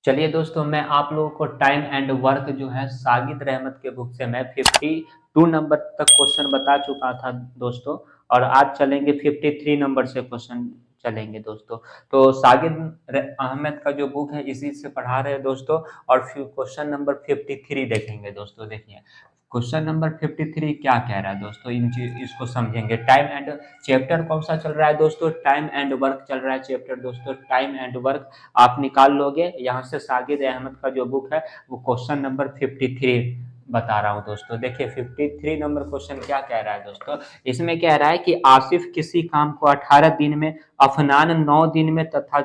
चलिए दोस्तों, मैं आप लोगों को टाइम एंड वर्क जो है साजिद रहमत के बुक से मैं 52 नंबर तक क्वेश्चन बता चुका था दोस्तों। और आज चलेंगे 53 नंबर से क्वेश्चन चलेंगे दोस्तों। तो अहमद का जो बुक है इसी से पढ़ा रहे हैं दोस्तों। और फिर क्वेश्चन नंबर 53 देखेंगे दोस्तों। देखिए क्वेश्चन नंबर 53 क्या कह रहा है दोस्तों, इन चीज इसको समझेंगे। टाइम एंड चैप्टर कौन सा चल रहा है दोस्तों? टाइम एंड वर्क चल रहा है चैप्टर दोस्तों। टाइम एंड वर्क आप निकाल लोगे यहाँ से। साजिद अहमद का जो बुक है वो क्वेश्चन नंबर 53 बता रहा हूँ दोस्तों। देखिए 53 नंबर क्वेश्चन क्या कह रहा है दोस्तों। इसमें कह रहा है कि आसिफ किसी काम को 18 दिन में, अफनान 9 दिन में तथा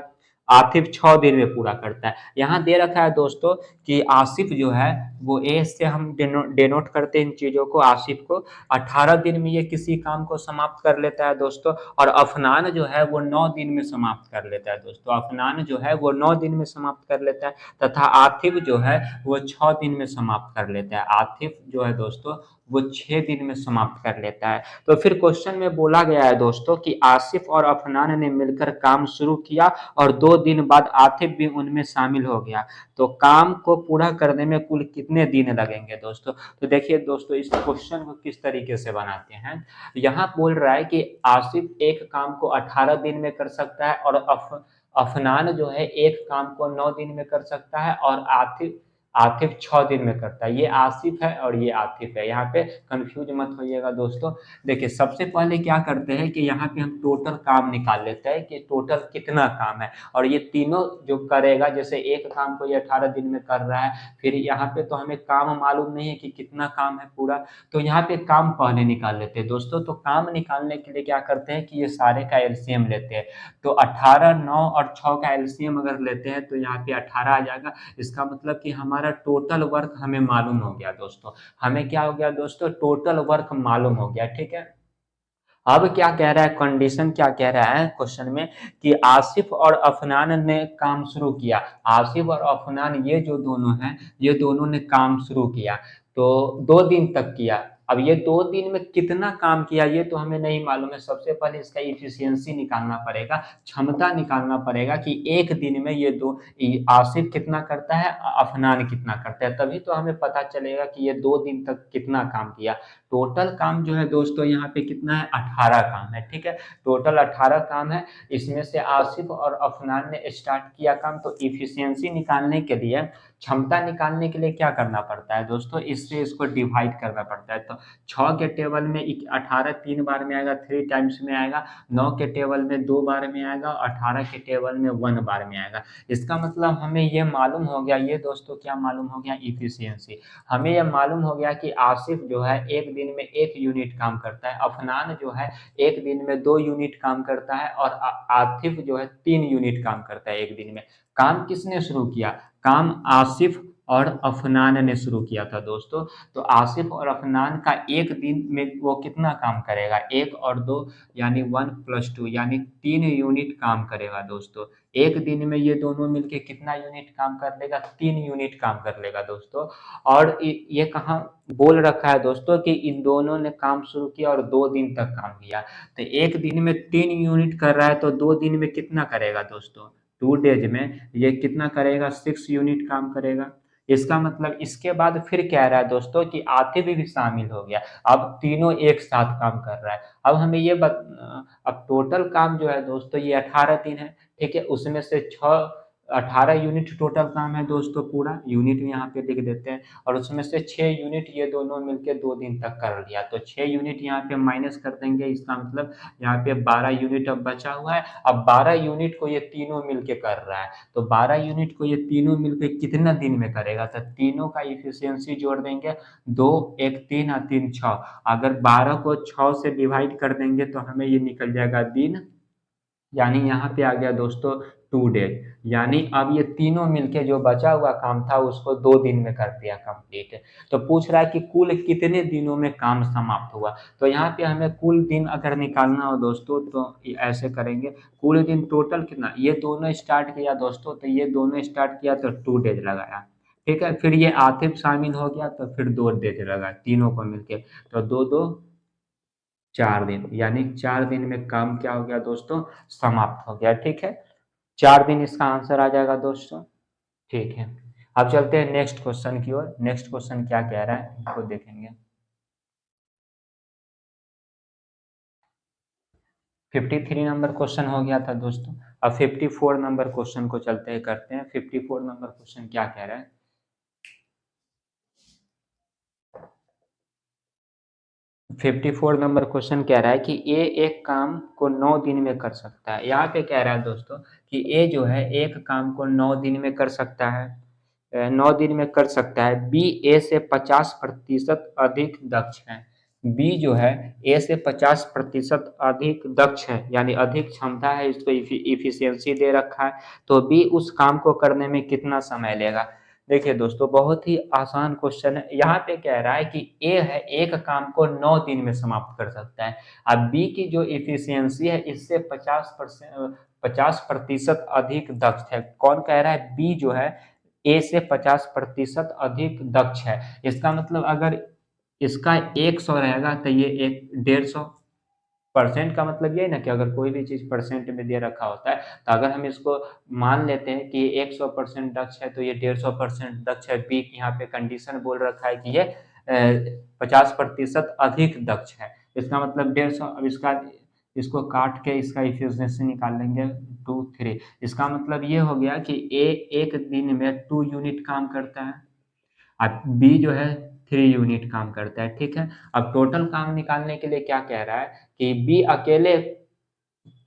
आतिफ 6 दिन में पूरा करता है। यहाँ दे रखा है दोस्तों कि आसिफ जो है वो ए से हम डेनोट करते हैं इन चीजों को। आसिफ को 18 दिन में ये किसी काम को समाप्त कर लेता है दोस्तों। और अफनान जो है वो 9 दिन में समाप्त कर लेता है दोस्तों। अफनान जो है वो 9 दिन में समाप्त कर लेता है तथा आतिफ जो है वो 6 दिन में समाप्त कर लेता है। आतिफ जो है दोस्तों वो 6 दिन में समाप्त कर लेता है। तो फिर क्वेश्चन में बोला गया है दोस्तों कि आसिफ और अफनान ने मिलकर काम शुरू किया और 2 दिन बाद आतिफ भी उनमें शामिल हो गया। तो काम को पूरा करने में कुल कितने दिन लगेंगे दोस्तों? तो देखिए दोस्तों इस क्वेश्चन को किस तरीके से बनाते हैं। यहाँ बोल रहा है कि आसिफ एक काम को 18 दिन में कर सकता है और अफनान जो है एक काम को 9 दिन में कर सकता है और आतिफ आतिफ 6 दिन में करता है। ये आसिफ है और ये आतिफ है। यहाँ पे कंफ्यूज मत होइएगा दोस्तों। देखिए सबसे पहले क्या करते हैं कि यहाँ पे हम टोटल काम निकाल लेते हैं कि टोटल कितना काम है। और ये तीनों जो करेगा, जैसे एक काम को ये 18 दिन में कर रहा है, फिर यहाँ पे तो हमें काम मालूम नहीं है कि कितना काम है पूरा। तो यहाँ पे काम पहले निकाल लेते हैं दोस्तों। तो काम निकालने के लिए क्या करते हैं कि ये सारे का एलसीएम लेते हैं। तो 18, 9 और 6 का एलसीएम अगर लेते हैं तो यहाँ पे 18 आ जाएगा। इसका मतलब कि हमारा टोटल वर्क हमें मालूम हो गया दोस्तों। हमें क्या हो गया दोस्तों? टोटल वर्क मालूम हो गया। ठीक है। अब क्या कह रहा है, कंडीशन क्या कह रहा है क्वेश्चन में कि आसिफ और अफनान ने काम शुरू किया। आसिफ और अफनान ये जो दोनों हैं ये दोनों ने काम शुरू किया। तो 2 दिन तक किया। अब ये 2 दिन में कितना काम किया ये तो हमें नहीं मालूम है। सबसे पहले इसका इफिशियंसी निकालना पड़ेगा, क्षमता निकालना पड़ेगा कि एक दिन में आसिफ कितना करता है, अफनान कितना करता है। तभी तो हमें पता चलेगा कि ये 2 दिन तक कितना काम किया। टोटल काम जो है दोस्तों यहाँ पे कितना है? 18 काम है। ठीक है। टोटल 18 काम है। इसमें से आसिफ और अफनान ने स्टार्ट किया काम। तो इफिशियंसी निकालने के लिए, क्षमता निकालने के लिए क्या करना पड़ता है दोस्तों? इससे इसको डिवाइड करना पड़ता है। तो 6 के टेबल में 18 3 बार में आएगा, 3 टाइम्स में आएगा। 9 के टेबल में 2 बार में आएगा। 18 के टेबल में 1 बार में आएगा। इसका मतलब हमें ये मालूम हो गया, ये दोस्तों क्या मालूम हो गया? इफिशियंसी। हमें यह मालूम हो गया कि आसिफ जो है एक दिन में 1 यूनिट काम करता है, अफनान जो है एक दिन में 2 यूनिट काम करता है और आतिफ जो है 3 यूनिट काम करता है एक दिन में। काम किसने शुरू किया? काम आसिफ और अफनान ने शुरू किया था दोस्तों। तो आसिफ और अफनान का एक दिन में वो कितना काम करेगा? 1 और 2 यानी 1 + 2 यानी 3 यूनिट काम करेगा दोस्तों। एक दिन में ये दोनों मिलके कितना यूनिट काम कर लेगा? 3 यूनिट काम कर लेगा दोस्तों। और ये कहाँ बोल रखा है दोस्तों कि इन दोनों ने काम शुरू किया और 2 दिन तक काम किया। तो एक दिन में 3 यूनिट कर रहा है तो 2 दिन में कितना करेगा दोस्तों? 2 डेज में ये कितना करेगा? 6 यूनिट काम करेगा। इसका मतलब इसके बाद फिर कह रहा है दोस्तों कि आतिफ भी शामिल हो गया। अब तीनों एक साथ काम कर रहा है। अब हमें अब टोटल काम जो है दोस्तों ये 18 दिन है। ठीक है। उसमें से 18 यूनिट टोटल काम है दोस्तों। पूरा यूनिट यहाँ पे लिख देते हैं। और उसमें से 6 यूनिट ये दोनों मिलके 2 दिन तक कर लिया। तो 6 यूनिट यहाँ पे माइनस कर देंगे। इसका मतलब यहाँ पे 12 यूनिट अब बचा हुआ है। अब 12 यूनिट को ये तीनों मिलके कर रहा है। तो 12 यूनिट को ये तीनों मिलके कितना दिन में करेगा? तो तीनों का इफिशियंसी जोड़ देंगे। 2 1 3 और 3 6। अगर 12 को 6 से डिवाइड कर देंगे तो हमें ये निकल जाएगा दिन। यानी यहाँ पे आ गया दोस्तों 2 डेज। यानी अब ये तीनों मिलके जो बचा हुआ काम था उसको 2 दिन में कर दिया कंप्लीट। तो पूछ रहा है कि कुल कितने दिनों में काम समाप्त हुआ। तो यहाँ पे हमें कुल दिन अगर निकालना हो दोस्तों तो ऐसे करेंगे। कुल दिन टोटल कितना, ये दोनों स्टार्ट किया दोस्तों तो ये दोनों स्टार्ट किया तो 2 डेज लगाया। ठीक है। फिर ये आतिफ शामिल हो गया तो फिर 2 डेज लगा तीनों को मिलके। तो 2 2 4 दिन, यानी 4 दिन में काम क्या हो गया दोस्तों? समाप्त हो गया। ठीक है। 4 दिन इसका आंसर आ जाएगा दोस्तों। ठीक है, अब चलते हैं नेक्स्ट क्वेश्चन की ओर। नेक्स्ट क्वेश्चन क्या कह रहा है इसको देखेंगे। 53 नंबर क्वेश्चन हो गया था दोस्तों। अब 54 नंबर क्वेश्चन को चलते हैं, करते हैं। 54 नंबर क्वेश्चन क्या कह रहा है। 54 नंबर क्वेश्चन कह रहा है कि ए एक काम को 9 दिन में कर सकता है। यहाँ पे कह रहा है दोस्तों कि ए जो है एक काम को 9 दिन में कर सकता है, 9 दिन में कर सकता है। बी ए से 50% अधिक दक्ष है। बी जो है ए से 50% अधिक दक्ष है, यानी अधिक क्षमता है, इसको इफिशियंसी दे रखा है। तो बी उस काम को करने में कितना समय लेगा। देखिए दोस्तों, बहुत ही आसान क्वेश्चन है। यहाँ पे कह रहा है कि ए है एक काम को 9 दिन में समाप्त कर सकता है। अब बी की जो इफिशियंसी है इससे 50% अधिक दक्ष है। कौन कह रहा है, बी जो है ए से 50% अधिक दक्ष है। इसका मतलब अगर इसका 100 रहेगा तो ये एक 150। परसेंट का मतलब ये है ना कि अगर कोई भी चीज परसेंट में दे रखा होता है, तो अगर हम इसको मान लेते हैं कि 100% दक्ष है तो ये 150% दक्ष है। बी यहाँ पे कंडीशन बोल रखा है कि ये 50% अधिक दक्ष है। इसका मतलब 150। अब इसका इसको काट के इसका इफिशियंसी निकाल लेंगे 2 3। इसका मतलब ये हो गया कि ए एक दिन में 2 यूनिट काम करता है, अब बी जो है 3 यूनिट काम करता है। ठीक है, अब टोटल काम निकालने के लिए क्या कह रहा है कि बी अकेले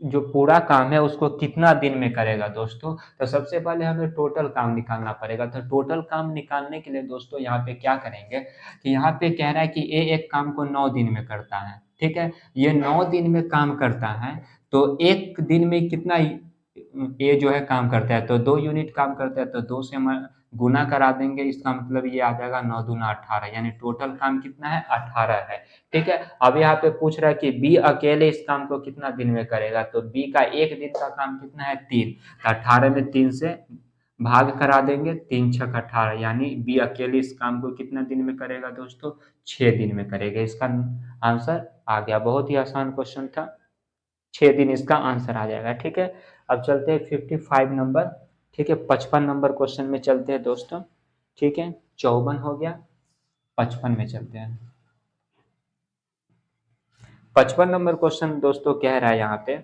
जो पूरा काम है उसको कितना दिन में करेगा दोस्तों। तो सबसे पहले हमें टोटल काम निकालना पड़ेगा। तो टोटल काम निकालने के लिए दोस्तों यहाँ पे क्या करेंगे कि यहाँ पे कह रहा है कि ए एक काम को 9 दिन में करता है। ठीक है, ये 9 दिन में काम करता है, तो एक दिन में कितना ए जो है काम करता है, तो 2 यूनिट काम करता है, तो 2 से गुना करा देंगे। इसका मतलब ये आ जाएगा 9 दूना 18, यानी टोटल काम कितना है 18 है। ठीक है, अब यहाँ पे पूछ रहा है कि बी अकेले इस काम को कितना दिन में करेगा। तो बी का एक दिन का काम कितना है 3, 18 में 3 से भाग करा देंगे, 3 छक 18, यानी बी अकेले इस काम को कितना दिन में करेगा दोस्तों, 6 दिन में करेगा। इसका आंसर आ गया, बहुत ही आसान क्वेश्चन था, 6 दिन इसका आंसर आ जाएगा। ठीक है, अब चलते हैं 55 नंबर। ठीक है, 55 नंबर क्वेश्चन में चलते हैं दोस्तों। ठीक है, 54 हो गया, 55 में चलते हैं। 55 नंबर क्वेश्चन दोस्तों कह रहा है यहाँ पे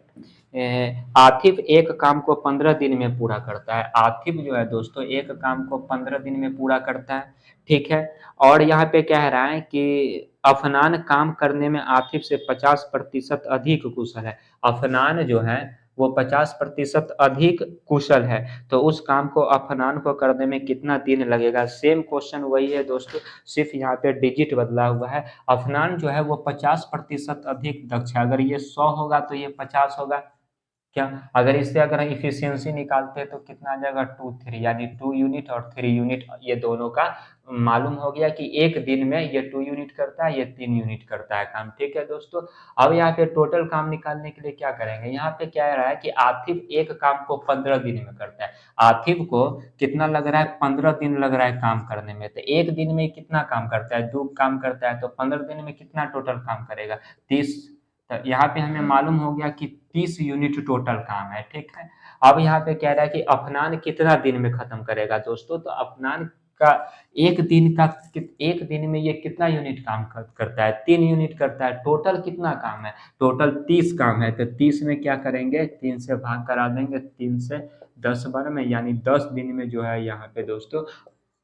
आतिफ एक काम को 15 दिन में पूरा करता है। आतिफ जो है दोस्तों एक काम को 15 दिन में पूरा करता है। ठीक है, और यहाँ पे कह रहा है कि अफनान काम करने में आतिफ से 50% अधिक कुशल है। अफनान जो है वो 50% अधिक कुशल है, तो उस काम को अफनान को करने में कितना दिन लगेगा। सेम क्वेश्चन वही है दोस्तों, सिर्फ यहाँ पे डिजिट बदला हुआ है। अफनान जो है वो 50% अधिक दक्ष है। अगर ये 100 होगा तो ये 50 होगा। क्या, अगर इससे अगर हम इफिशियंसी निकालते हैं तो कितना आ जाएगा 2 3, यानी 2 यूनिट और 3 यूनिट, ये दोनों का मालूम हो गया कि एक दिन में ये 2 यूनिट करता है, ये 3 यूनिट करता है काम। ठीक है दोस्तों, अब यहाँ पे टोटल काम निकालने के लिए क्या करेंगे। यहाँ पे क्या रहा है कि आतिफ एक काम को 15 दिन में करता है। आतिफ को कितना लग रहा है, 15 दिन लग रहा है काम करने में। तो एक दिन में कितना काम करता है, 2 काम करता है, तो 15 दिन में कितना टोटल काम करेगा, 30। तो यहाँ पे हमें मालूम हो गया कि 30 यूनिट टोटल काम है। ठीक है, अब यहाँ पे कह रहा है कि अफनान कितना दिन में खत्म करेगा दोस्तों। तो अफनान का एक दिन का एक दिन में ये कितना यूनिट काम करता है, 3 यूनिट करता है। टोटल कितना काम है, टोटल 30 काम है। तो 30 में क्या करेंगे, 3 से भाग करा देंगे, 3 से 10 बार में, यानी 10 दिन में जो है यहाँ पे दोस्तों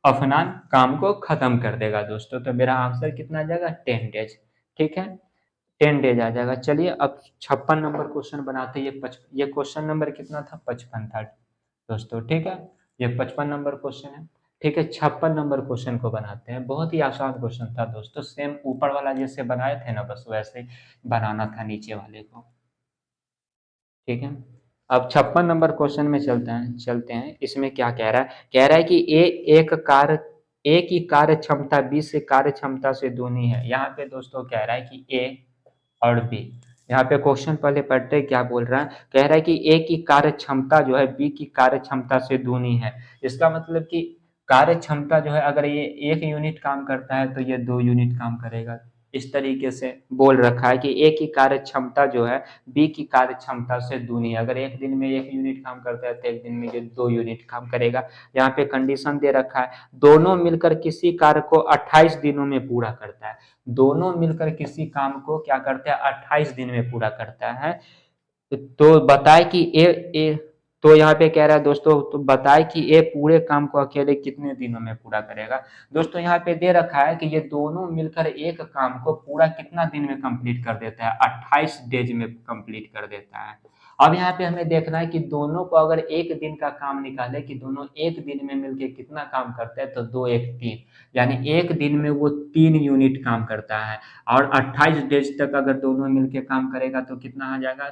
अफनान काम को खत्म कर देगा दोस्तों। तो मेरा आंसर कितना आ जाएगा, 10 डेज। ठीक है, 10 डेज आ जाएगा। चलिए अब 56 नंबर क्वेश्चन बनाते हैं। ये क्वेश्चन नंबर कितना था, 55 था दोस्तों। ठीक है, ये 55 नंबर क्वेश्चन है। ठीक है, 56 नंबर क्वेश्चन को बनाते हैं। बहुत ही आसान क्वेश्चन था दोस्तों, सेम ऊपर वाला जैसे बनाए थे ना, बस वैसे ही बनाना था नीचे वाले को। ठीक है, अब 56 नंबर क्वेश्चन में चलते हैं। इसमें क्या कह रहा है, कह रहा है कि ए की कार्य क्षमता बी से कार्य क्षमता से दूनी है। यहाँ पे दोस्तों कह रहा है कि ए और बी, यहाँ पे क्वेश्चन पहले पढ़ते हैं क्या बोल रहा है। कह रहा है कि ए की कार्य क्षमता जो है बी की कार्य क्षमता से दूनी है। इसका मतलब कि कार्य क्षमता जो है, अगर ये 1 यूनिट काम करता है तो ये 2 यूनिट काम करेगा। इस तरीके से बोल रखा है कि ए की कार्य क्षमता जो है बी की कार्य क्षमता से दूनी है। अगर एक दिन में 1 यूनिट काम करता है तो एक दिन में ये 2 यूनिट काम करेगा। यहाँ पे कंडीशन दे रखा है दोनों मिलकर किसी कार्य को 28 दिनों में पूरा करता है। दोनों मिलकर किसी काम को क्या करते हैं 28 दिन में पूरा करता है। तो बताए कि ए तो यहाँ पे कह रहा है दोस्तों तो बताए कि ए पूरे काम को अकेले कितने दिनों में पूरा करेगा। दोस्तों यहाँ पे दे रखा है कि ये दोनों मिलकर एक काम को पूरा कितना दिन में कंप्लीट कर देता है 28 डेज में कंप्लीट कर देता है। अब यहाँ पे हमें देखना है कि दोनों को अगर एक दिन का काम निकाले कि दोनों एक दिन में मिलकर कितना काम करते हैं तो 2 1 3 यानी एक दिन में वो 3 यूनिट काम करता है। और 28 डेज तक अगर दोनों मिलकर काम करेगा तो कितना आ जाएगा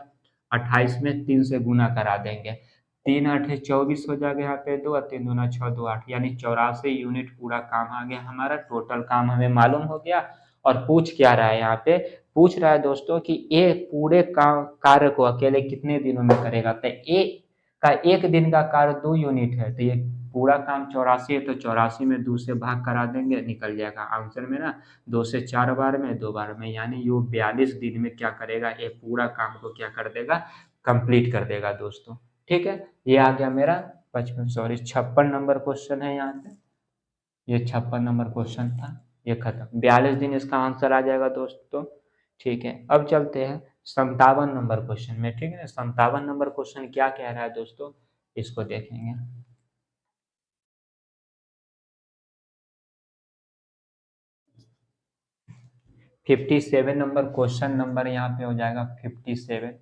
28 में 3 से गुना करा देंगे। 3 8 24 हो जाएगा यहाँ पे 2 और 3 दूना 6 2 8 यानी 84 यूनिट पूरा काम आ गया हमारा। टोटल काम हमें मालूम हो गया। और पूछ क्या रहा है यहाँ पे पूछ रहा है दोस्तों कि ए पूरे काम कार्य को अकेले कितने दिनों में करेगा। तो ए का एक दिन का कार्य 2 यूनिट है तो ये पूरा काम 84 है तो 84 में 2 से भाग करा देंगे निकल जाएगा आंसर में ना 2 से 4 बार में 2 बार में यानी ये 42 दिन में क्या करेगा ये पूरा काम को क्या कर देगा कंप्लीट कर देगा दोस्तों। ठीक है ये आ गया मेरा 56 नंबर क्वेश्चन है यहाँ पे। ये 56 नंबर क्वेश्चन था ये खत्म 42 दिन इसका आंसर आ जाएगा दोस्तों। ठीक है अब चलते हैं 57 नंबर क्वेश्चन में। ठीक है 57 नंबर क्वेश्चन क्या कह रहा है दोस्तों इसको देखेंगे। 57 नंबर क्वेश्चन नंबर यहाँ पे हो जाएगा 57।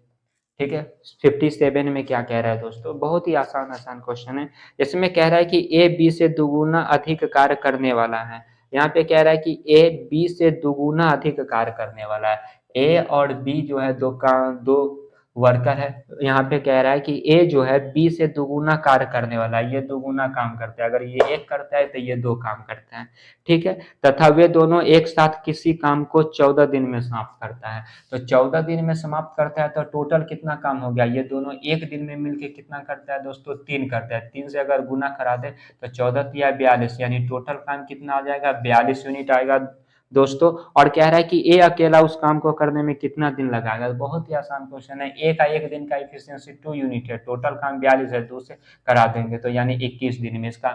ठीक है 57 में क्या कह रहा है दोस्तों बहुत ही आसान आसान क्वेश्चन है। इसमें कह रहा है कि ए बी से दुगुना अधिक कार्य करने वाला है। यहाँ पे कह रहा है कि ए बी से दुगुना अधिक कार्य करने वाला है। ए और बी जो है दो वर्कर है। यहाँ पे कह रहा है कि ए जो है बी से दुगुना कार्य करने वाला है। ये दुगुना काम करता है अगर ये एक करता है तो ये 2 काम करता है। ठीक है तथा वे दोनों एक साथ किसी काम को 14 दिन में समाप्त करता है। तो 14 दिन में समाप्त करता है तो टोटल कितना काम हो गया ये दोनों एक दिन में मिलके कितना करता है दोस्तों 3 करता है। 3 से अगर गुना करा दे तो 14 या 42 यानी टोटल काम कितना आ जाएगा 42 यूनिट आएगा दोस्तों। और कह रहा है कि ए अकेला उस काम को करने में कितना दिन लगाएगा। बहुत ही आसान क्वेश्चन है। ए का एक दिन का इफिशियंसी 2 यूनिट है टोटल काम 42 है 2 से करा देंगे तो यानी 21 दिन में इसका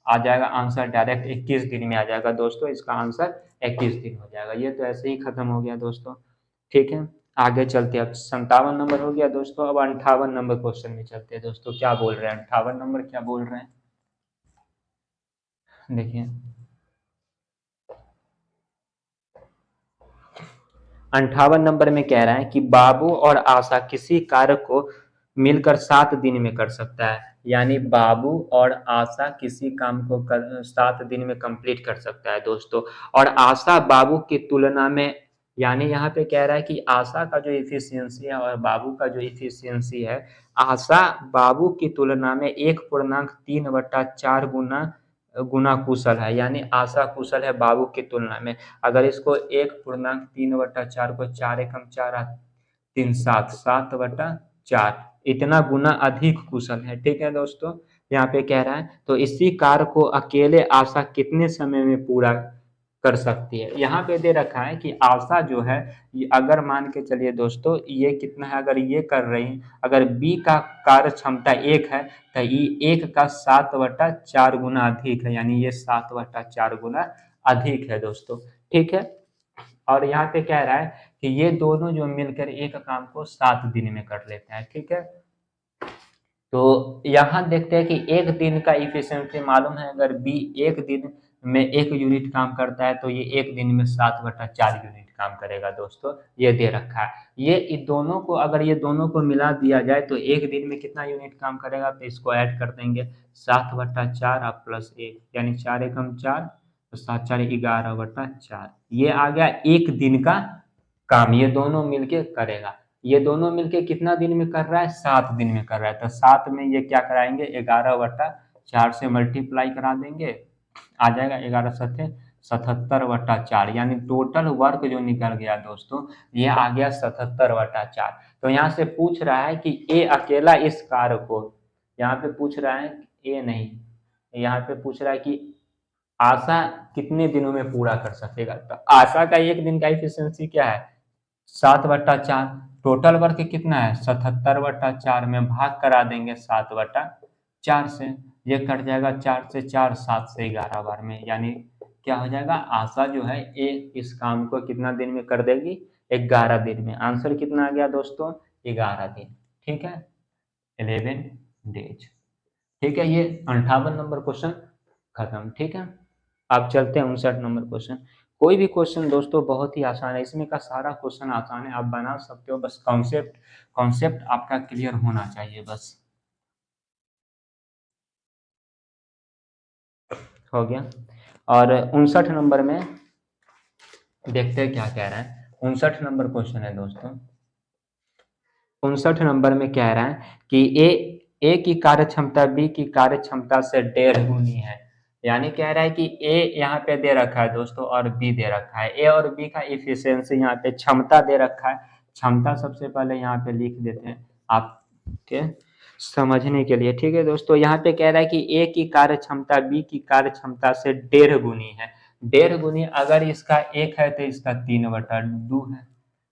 आ जाएगा आंसर डायरेक्ट 21 दिन में आ जाएगा दोस्तों। इसका आंसर 21 दिन हो जाएगा। ये तो ऐसे ही खत्म हो गया दोस्तों। ठीक है आगे चलते हैं अब 57 नंबर हो गया दोस्तों। अब 58 नंबर क्वेश्चन में चलते हैं दोस्तों। क्या बोल रहे हैं 58 नंबर क्या बोल रहे हैं देखिए 58 नंबर में कह रहा है कि बाबू और आशा किसी कार्य को मिलकर 7 दिन में कर सकता है। यानी बाबू और आशा किसी काम को 7 दिन में कंप्लीट कर सकता है दोस्तों। और आशा बाबू की तुलना में यानी यहाँ पे कह रहा है कि आशा का जो इफिशियंसी है और बाबू का जो इफिशियंसी है आशा बाबू की तुलना में 1.3/4 गुना गुना कुशल है। यानी आशा कुशल है बाबू की तुलना में। अगर इसको 1.3/4 को 4 एकम 4 3 7 7/4 इतना गुना अधिक कुशल है। ठीक है दोस्तों यहाँ पे कह रहा है तो इसी कार्य को अकेले आशा कितने समय में पूरा कर सकती है। यहाँ पे दे रखा है कि आशा जो है अगर मान के चलिए दोस्तों ये कितना है अगर ये कर रही अगर बी का कार्य क्षमता 1 है तो ये 1 का 7/4 गुना अधिक है। यानी ये 7/4 गुना अधिक है दोस्तों। ठीक है और यहाँ पे कह रहा है कि ये दोनों जो मिलकर एक काम को 7 दिन में कर लेते हैं। ठीक है तो यहाँ देखते हैं कि एक दिन का इफिशियंसी मालूम है। अगर बी एक दिन में 1 यूनिट काम करता है तो ये एक दिन में 7/4 यूनिट काम करेगा दोस्तों। ये दे रखा है ये इन दोनों को अगर ये दोनों को मिला दिया जाए तो एक दिन में कितना यूनिट काम करेगा तो इसको ऐड कर देंगे 7/4 और प्लस 1 यानी 4 एकम 4 तो 7 4 11/4 ये आ गया एक दिन का काम ये दोनों मिलके करेगा। ये दोनों मिलके कितना दिन में कर रहा है 7 दिन में कर रहा है। तो 7 में ये क्या कराएंगे 11/4 से मल्टीप्लाई करा देंगे आ जाएगा 11 सत्ते 77/4 यानी टोटल वर्क जो निकल गया दोस्तों ये आ गया 77/4। तो यहाँ से पूछ रहा है कि ए अकेला इस कार्य को यहाँ पे पूछ रहा है ए नहीं यहाँ पे पूछ रहा है कि आशा कितने दिनों में पूरा कर सकेगा, तो आशा का एक दिन का एफिशिएंसी क्या है 7/4। टोटल वर्क कितना है 77/4 में भाग करा देंगे 7/4 से, ये कट जाएगा 4 से 4, 7 से 11 बार में, यानी क्या हो जाएगा आशा जो है एक इस काम को कितना दिन में कर देगी 11 दिन में। आंसर कितना आ गया दोस्तों 11 दिन। ठीक है 11 डेज। ठीक है ये 58 नंबर क्वेश्चन खत्म। ठीक है अब चलते हैं 59 नंबर क्वेश्चन। कोई भी क्वेश्चन दोस्तों बहुत ही आसान है, इसमें का सारा क्वेश्चन आसान है, आप बना सकते हो, बस कॉन्सेप्ट कॉन्सेप्ट आपका क्लियर होना चाहिए बस। हो गया। और 59 नंबर में देखते हैं क्या कह रहा है। 59 नंबर क्वेश्चन है दोस्तों। 59 नंबर में कह रहा है कि ए की कार्य क्षमता बी की कार्य क्षमता से 1.5 गुनी है। यानी कह रहा है कि ए यहाँ पे दे रखा है दोस्तों और बी दे रखा है, ए और बी का इफिशियंसी यहाँ पे क्षमता दे रखा है। क्षमता सबसे पहले यहाँ पे लिख देते हैं आपके समझने के लिए। ठीक है दोस्तों यहाँ पे कह रहा है कि ए की कार्य क्षमता बी की कार्य क्षमता से 1.5 गुनी है। 1.5 गुनी अगर इसका 1 है तो इसका 3/2 है।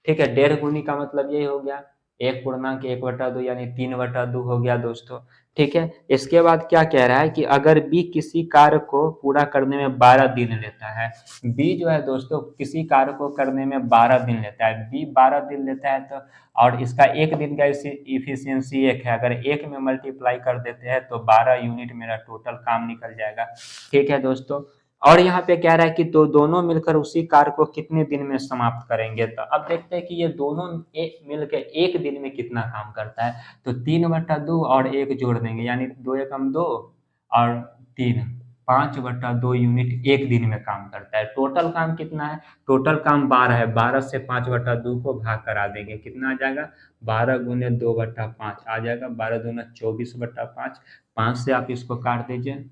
ठीक है 1.5 गुनी का मतलब यही हो गया 1/1/2 यानी 3/2 हो गया दोस्तों। ठीक है इसके बाद क्या कह रहा है कि अगर बी किसी कार्य को पूरा करने में 12 दिन लेता है, बी जो है दोस्तों किसी कार्य को करने में 12 दिन लेता है, बी 12 दिन लेता है तो और इसका एक दिन का इफिशियंसी 1 है, अगर 1 में मल्टीप्लाई कर देते हैं तो 12 यूनिट मेरा टोटल काम निकल जाएगा। ठीक है दोस्तों और यहाँ पे कह रहा है कि दोनों मिलकर उसी कार्य को कितने दिन में समाप्त करेंगे, तो अब देखते हैं कि ये दोनों मिलकर एक दिन में कितना काम करता है। तो 3/2 और 1 जोड़ देंगे यानी 2 एकम 2 और 3 5/2 यूनिट एक दिन में काम करता है। टोटल काम कितना है, टोटल काम 12 है, 12 से 5/2 को भाग करा देंगे कितना आ जाएगा 12 गुने 2/5 आ जाएगा, 12 दूना 24/5, 5 से आप इसको काट दीजिए,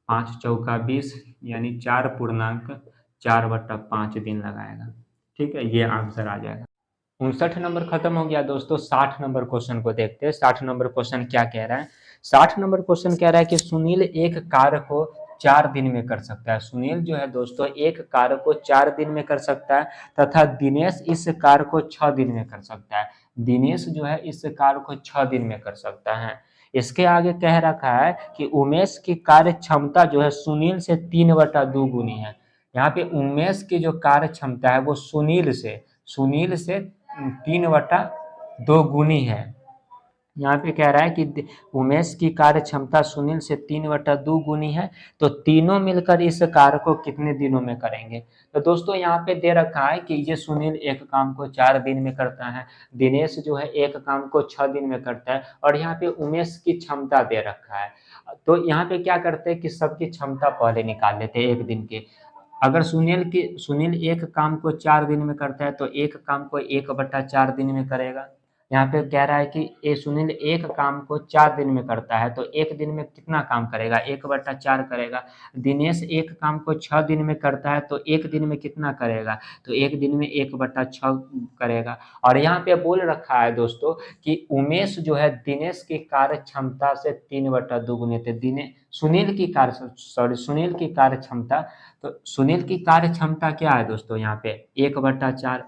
5 चौका 20 यानी 4.4/5 दिन लगाएगा। ठीक है ये आंसर आ जाएगा। 59 नंबर खत्म हो गया दोस्तों। 60 नंबर क्वेश्चन को देखते हैं। 60 नंबर क्वेश्चन क्या कह रहा है। 60 नंबर क्वेश्चन कह रहा है कि सुनील एक कार्य को 4 दिन में कर सकता है। सुनील जो है दोस्तों एक कार्य को 4 दिन में कर सकता है तथा दिनेश इस कार्य को 6 दिन में कर सकता है। दिनेश जो है इस कार्य को 6 दिन में कर सकता है। इसके आगे कह रखा है कि उमेश की कार्य क्षमता जो है सुनील से 3/2 गुनी है। यहाँ पे उमेश की जो कार्य क्षमता है वो सुनील से 3/2 गुनी है। यहाँ पे कह रहा है कि उमेश की कार्य क्षमता सुनील से 3/2 गुनी है, तो तीनों मिलकर इस कार्य को कितने दिनों में करेंगे। तो दोस्तों यहाँ पे दे रखा है कि ये सुनील एक काम को 4 दिन में करता है, दिनेश जो है एक काम को 6 दिन में करता है और यहाँ पे उमेश की क्षमता दे रखा है। तो यहाँ पे क्या करते हैं कि सबकी क्षमता पहले निकाल लेते हैं एक दिन की। अगर सुनील एक काम को 4 दिन में करता है तो एक काम को 1/4 दिन में करेगा। यहाँ पे कह रहा है कि ये सुनील एक काम को 4 दिन में करता है तो एक दिन में कितना काम करेगा 1/4 करेगा। दिनेश एक काम को 6 दिन में करता है तो एक दिन में कितना करेगा, तो एक दिन में 1/6 करेगा। और यहाँ पे बोल रखा है दोस्तों कि उमेश जो है दिनेश की कार्य क्षमता से 3/2 गुने थे। दिनेश सुनील की कार्य क्षमता, तो सुनील की कार्य क्षमता क्या है दोस्तों यहाँ पे 1/4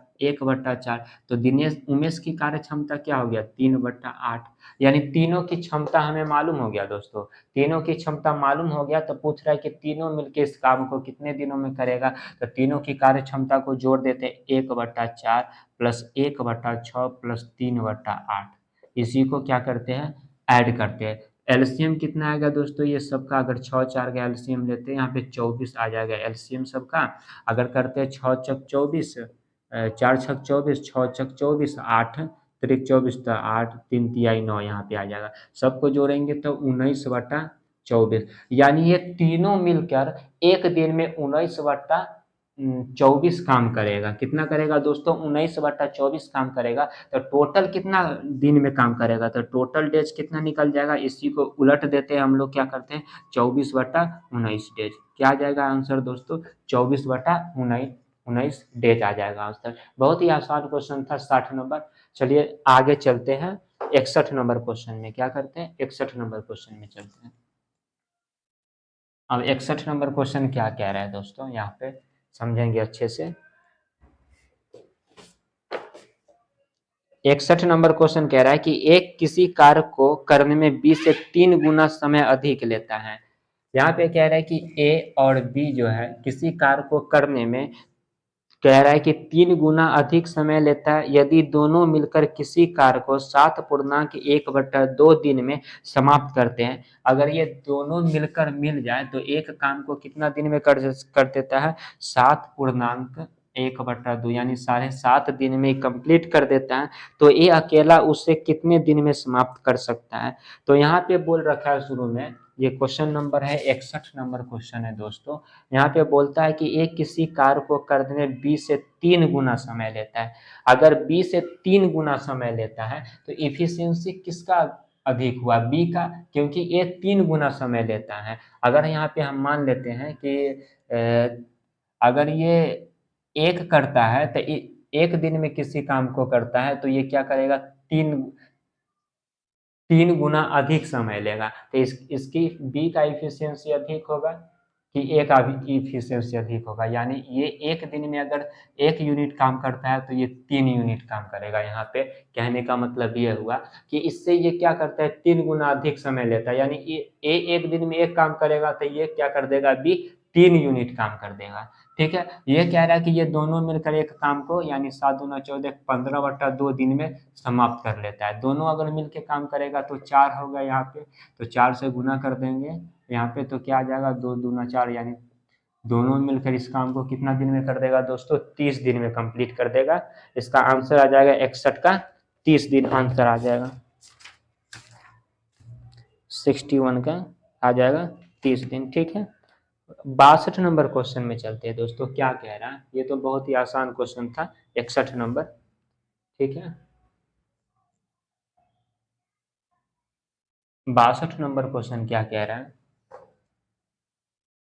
तो दिनेश उमेश की कार्य क्षमता क्या हो गया 3/8, यानी तीनों की क्षमता हमें मालूम हो गया दोस्तों। तीनों की क्षमता मालूम हो गया तो पूछ रहा है कि तीनों मिलके इस काम को कितने दिनों में करेगा, तो तीनों की कार्य क्षमता को जोड़ देते हैं 1/4 प्लस 1/6 प्लस 3/8, इसी को क्या करते हैं ऐड करते हैं। एलसीएम कितना आएगा दोस्तों ये सबका, अगर 6 4 का एलसीएम लेते हैं यहाँ पे 24 आ जाएगा एलसीएम सबका। अगर करते हैं 6 × 24 4 × 24 6 × 24 8 3 24 तो 8 3 तिहाई 9 यहाँ पे आ जाएगा। सबको जोड़ेंगे तो 19/24, यानी ये तीनों मिलकर एक दिन में 19/24 काम करेगा। कितना करेगा दोस्तों 19/24 काम करेगा। तो टोटल कितना दिन में काम करेगा, तो टोटल डेज कितना निकल जाएगा, इसी को उलट देते हैं हम लोग क्या करते हैं 24/19 डेज। क्या आ जाएगा आंसर दोस्तों 24/19 डेज आ जाएगा आंसर। बहुत ही आसान क्वेश्चन था 60 नंबर। चलिए आगे चलते हैं 61 नंबर क्वेश्चन में। क्या करते हैं 61 नंबर क्वेश्चन में चलते हैं। अब 61 नंबर क्वेश्चन क्या कह रहा है दोस्तों, यहाँ पे समझेंगे अच्छे से। 61 नंबर क्वेश्चन कह रहा है कि एक किसी कार्य को करने में 20 से 3 गुना समय अधिक लेता है। यहाँ पे कह रहा है कि ए और बी जो है किसी कार्य को करने में कह रहा है कि 3 गुना अधिक समय लेता है यदि दोनों मिलकर किसी कार्य को 7.1/2 दिन में समाप्त करते हैं। अगर ये दोनों मिलकर मिल जाए तो एक काम को कितना दिन में कर देता है, 7.1/2 यानी 7.5 दिन में कंप्लीट कर देता है। तो ये अकेला उससे कितने दिन में समाप्त कर सकता है। तो यहाँ पे बोल रखा है शुरू में, ये क्वेश्चन नंबर है 61 नंबर क्वेश्चन है दोस्तों। यहाँ पे बोलता है कि एक किसी कार्य को करने में 20 से 3 गुना समय लेता है। अगर 20 से 3 गुना समय लेता है तो इफिशियंसी किसका अधिक हुआ, बी का, क्योंकि ये 3 गुना समय लेता है। अगर यहाँ पे हम मान लेते हैं कि अगर ये एक करता है तो एक दिन में किसी काम को करता है तो ये क्या करेगा, 3 गुना अधिक समय लेगा। तो इसकी बी का इफिशियंसी अधिक होगा कि ए का भी इफिशियंसी अधिक होगा। यानी ये एक दिन में अगर 1 यूनिट काम करता है तो ये 3 यूनिट काम करेगा। यहाँ पे कहने का मतलब ये हुआ कि इससे ये क्या करता है, 3 गुना अधिक समय लेता है। यानी ए एक दिन में एक काम करेगा तो ये क्या कर देगा, बी 3 यूनिट काम कर देगा। ठीक है, ये कह रहा है कि ये दोनों मिलकर एक काम को यानी 7 दूना 14 15/2 दिन में समाप्त कर लेता है। दोनों अगर मिलके काम करेगा तो 4 होगा यहाँ पे, तो 4 से गुना कर देंगे यहाँ पे तो क्या आ जाएगा, 2 दूना 4 यानी दोनों मिलकर इस काम को कितना दिन में कर देगा दोस्तों, 30 दिन में कंप्लीट कर देगा। इसका आंसर आ जाएगा 61 का 30 दिन आंसर आ जाएगा। 61 का आ जाएगा 30 दिन। ठीक है, 62 नंबर क्वेश्चन में चलते हैं दोस्तों। क्या कह रहा है, ये तो बहुत ही आसान क्वेश्चन था, 61 नंबर। ठीक है, 62 नंबर क्वेश्चन क्या कह रहा है,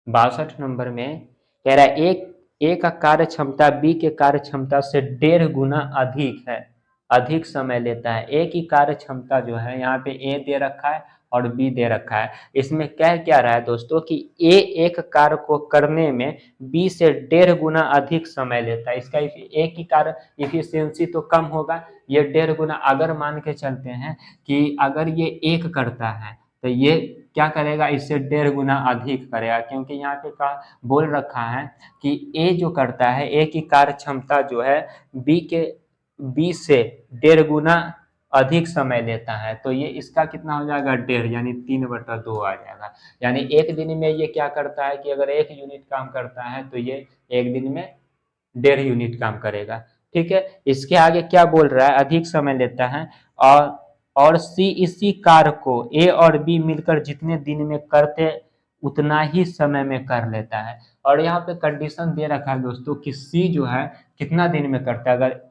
62 नंबर में कह रहा है एक ए का कार्य क्षमता बी के कार्य क्षमता से 1.5 गुना अधिक है, अधिक समय लेता है। ए की कार्य क्षमता जो है यहाँ पे ए दे रखा है और बी दे रखा है। इसमें कह क्या रहा है दोस्तों कि ए एक कार्य को करने में बी से 1.5 गुना अधिक समय लेता है। इसका ए की कार्य इफिशियंसी तो कम होगा, ये 1.5 गुना। अगर मान के चलते हैं कि अगर ये एक करता है तो ये क्या करेगा, इससे 1.5 गुना अधिक करेगा, क्योंकि यहाँ पे का बोल रखा है कि ए जो करता है, ए की कार्य क्षमता जो है बी से 1.5 गुना अधिक समय लेता है। तो ये इसका कितना हो जाएगा, 1.5 यानी 3/2 आ जाएगा। यानी एक दिन में ये क्या करता है कि अगर 1 यूनिट काम करता है तो ये एक दिन में 1.5 यूनिट काम करेगा। ठीक है, इसके आगे क्या बोल रहा है, अधिक समय लेता है और सी इसी कार्य को ए और बी मिलकर जितने दिन में करते उतना ही समय में कर लेता है। और यहाँ पे कंडीशन दे रखा है दोस्तों कि सी जो है कितना दिन में करता है। अगर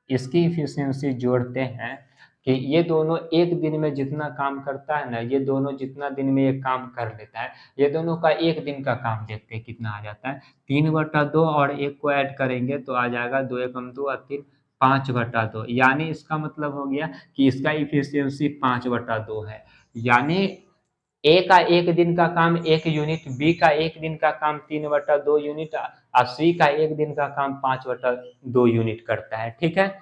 इसकी इफिशियंसी जोड़ते हैं कि ये दोनों एक दिन में जितना काम करता है ना, ये दोनों जितना दिन में ये काम कर लेता है, ये दोनों का एक दिन का काम देखते हैं कितना आ जाता है। 3/2 और एक को ऐड करेंगे तो आ जाएगा 2 × 2 = 3, 5/2। यानी इसका मतलब हो गया कि इसका इफिशियंसी 5/2 है। यानी ए का एक दिन का काम 1 यूनिट, बी का एक दिन का काम 3/2 यूनिट और सी का एक दिन का काम 5/2 यूनिट करता है। ठीक है,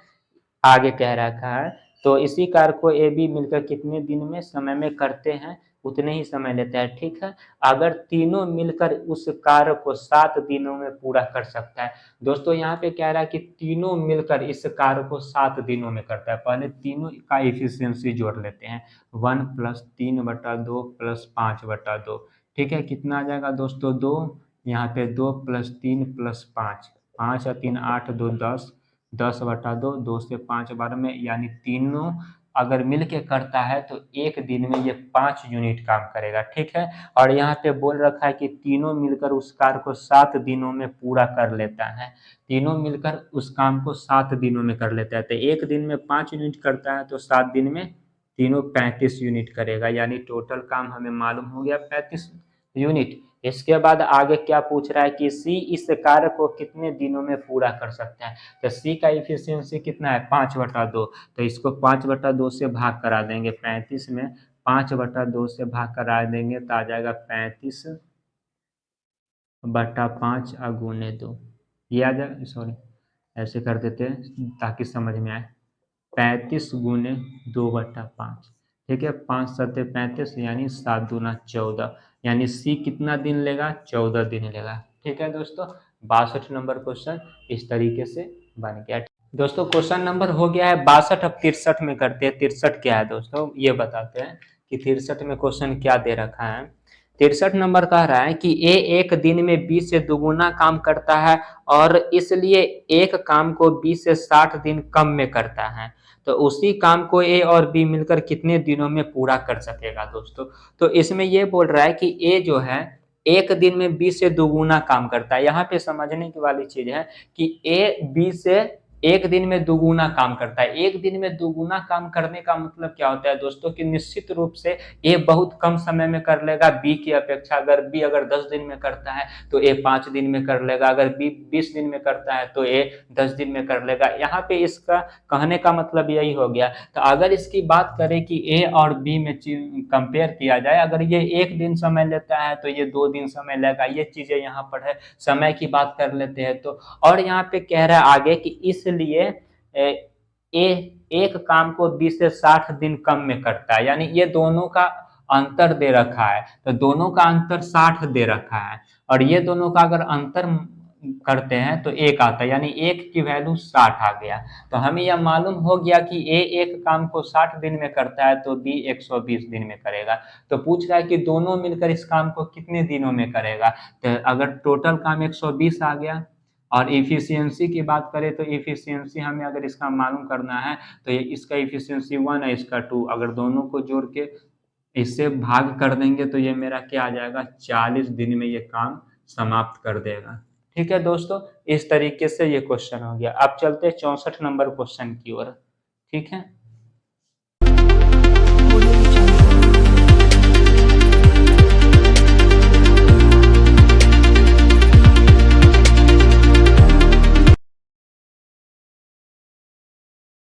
आगे कह रखा है तो इसी कार्य को ए बी मिलकर कितने दिन में समय में करते हैं उतने ही समय लेता है। ठीक है, अगर तीनों मिलकर उस कार्य को 7 दिनों में पूरा कर सकता है। दोस्तों यहाँ पे कह रहा है कि तीनों मिलकर इस कार्य को 7 दिनों में करता है। पहले तीनों का इफिशियंसी जोड़ लेते हैं, 1 + 3/2 + 5/2। ठीक है, कितना आ जाएगा दोस्तों, 2, यहाँ पे 2 + 3 + 5, 5 और 3 8, 2 10, 10/2, 2 से 5 12 में, यानी तीनों अगर मिल के करता है तो एक दिन में ये 5 यूनिट काम करेगा। ठीक है, और यहाँ पे बोल रखा है कि तीनों मिलकर उस कार्य को 7 दिनों में पूरा कर लेता है। तीनों मिलकर उस काम को 7 दिनों में कर लेता है। तो एक दिन में 5 यूनिट करता है तो 7 दिन में तीनों 35 यूनिट करेगा। यानी टोटल काम हमें मालूम हो गया 35 यूनिट। इसके बाद आगे क्या पूछ रहा है कि सी इस कार्य को कितने दिनों में पूरा कर सकता है। तो सी का इफिशियंसी कितना है, 5/2। तो इसको 5/2 से भाग करा देंगे, 35 में 5/2 से भाग करा देंगे तो आ जाएगा 35 बटा 5 गुने 2, ये आ जाए, सॉरी ऐसे कर देते हैं ताकि समझ में आए। 35 गुने 2/5, ठीक है। 5 सत्ते 35 यानी 7 दूना 14, यानी सी कितना दिन लेगा, 14 दिन लेगा। ठीक है दोस्तों, 62 नंबर क्वेश्चन इस तरीके से बन गया। दोस्तों क्वेश्चन नंबर हो गया है 62। अब 63 में करते हैं। 63 क्या है दोस्तों, ये बताते हैं कि 63 में क्वेश्चन क्या दे रखा है। 63 नंबर कह रहा है कि ए एक दिन में 20 से दुगुना काम करता है और इसलिए एक काम को 20 से 60 दिन कम में करता है, तो उसी काम को ए और बी मिलकर कितने दिनों में पूरा कर सकेगा दोस्तों। तो इसमें ये बोल रहा है कि ए जो है एक दिन में 20 से दुगुना काम करता है। यहाँ पे समझने की वाली चीज है कि ए बी से एक दिन में दुगुना काम करता है। एक दिन में दुगुना काम करने का मतलब क्या होता है दोस्तों, कि निश्चित रूप से ए बहुत कम समय में कर लेगा बी की अपेक्षा। अगर बी अगर 10 दिन में करता है तो ए 5 दिन में कर लेगा, अगर बी 20 दिन में करता है तो ए 10 दिन में कर लेगा। यहाँ पे इसका कहने का मतलब यही हो गया। तो अगर इसकी बात करें कि ए और बी में कंपेयर किया जाए, अगर ये एक दिन समय लेता है तो ये 2 दिन समय लेगा, ये चीजें यहाँ पर है। समय की बात कर लेते हैं तो, और यहाँ पे कह रहा है आगे कि इसलिए ए एक काम को 20 से 60 दिन कम में करता है, यानी ये दोनों का अंतर दे रखा है, तो दोनों का अंतर 60 दे रखा है, और ये दोनों का अगर अंतर करते हैं तो एक आता है, यानी एक की वैल्यू 60 आ गया। तो हमें यह मालूम हो गया कि ए एक काम को 60 दिन में करता है तो बी 120 दिन में करेगा। तो पूछ रहा है कि दोनों मिलकर इस काम को कितने दिनों में करेगा। तो अगर टोटल काम 120 आ गया, और इफिशियंसी की बात करें तो इफिशियंसी हमें अगर इसका मालूम करना है तो ये इसका इफिशियंसी 1 है, इसका 2, अगर दोनों को जोड़ के इससे भाग कर देंगे तो ये मेरा क्या आ जाएगा, 40 दिन में ये काम समाप्त कर देगा। ठीक है दोस्तों, इस तरीके से ये क्वेश्चन हो गया। अब चलते हैं 64 नंबर क्वेश्चन की ओर। ठीक है।